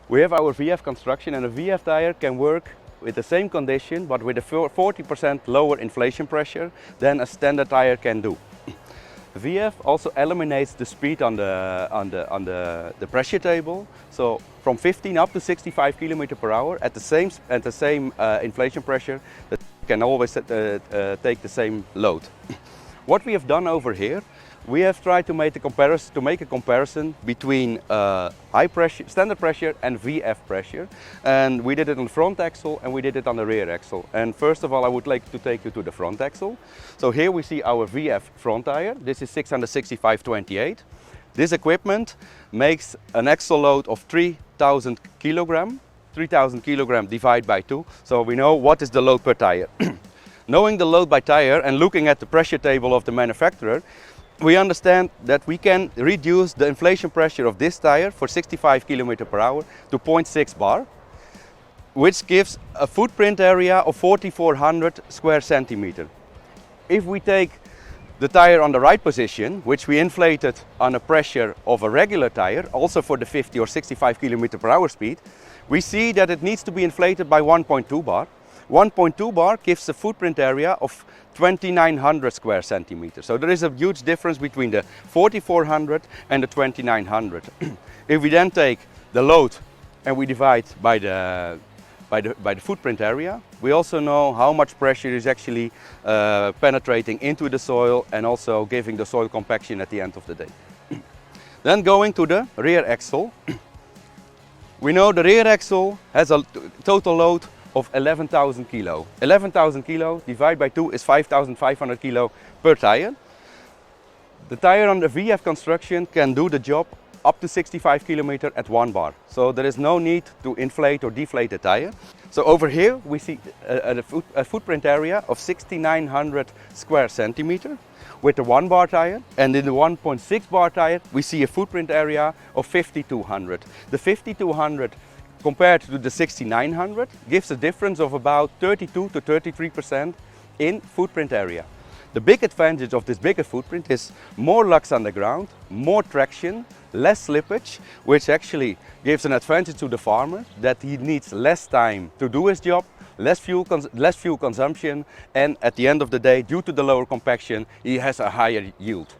We have our VF construction, and a VF tire can work with the same condition but with a 40% lower inflation pressure than a standard tire can do. VF also eliminates the speed on the pressure table, so from 15 up to 65 km/h at the same inflation pressure, that can always take the same load. What we have done over here, we have tried to make a comparison between high pressure, standard pressure and VF pressure, and we did it on the front axle and we did it on the rear axle. And first of all, I would like to take you to the front axle. So here we see our VF front tire. This is 665/28. This equipment makes an axle load of 3,000 kilogram. 3,000 kilogram divided by 2, so we know what is the load per tire. Knowing the load by tire and looking at the pressure table of the manufacturer, we understand that we can reduce the inflation pressure of this tire for 65 km/h to 0.6 bar, which gives a footprint area of 4,400 square centimeter. If we take the tire on the right position, which we inflated on a pressure of a regular tire, also for the 50 or 65 km/h speed, we see that it needs to be inflated by 1.2 bar. 1.2 bar gives a footprint area of 2,900 square centimeters. So there is a huge difference between the 4,400 and the 2,900. If we then take the load and we divide by the footprint area, we also know how much pressure is actually penetrating into the soil and also giving the soil compaction at the end of the day. Then going to the rear axle, we know the rear axle has a total load of 11,000 kilo. 11,000 kilo divided by 2 is 5,500 kilo per tire. The tire on the VF construction can do the job up to 65 km at 1 bar. So there is no need to inflate or deflate the tire. So over here we see a footprint area of 6,900 square centimeter with the 1 bar tire, and in the 1.6 bar tire we see a footprint area of 5,200. The 5,200 compared to the 6,900 gives a difference of about 32 to 33% in footprint area. The big advantage of this bigger footprint is more lugs on the ground, more traction, less slippage, which actually gives an advantage to the farmer that he needs less time to do his job, less fuel consumption, and at the end of the day, due to the lower compaction, he has a higher yield.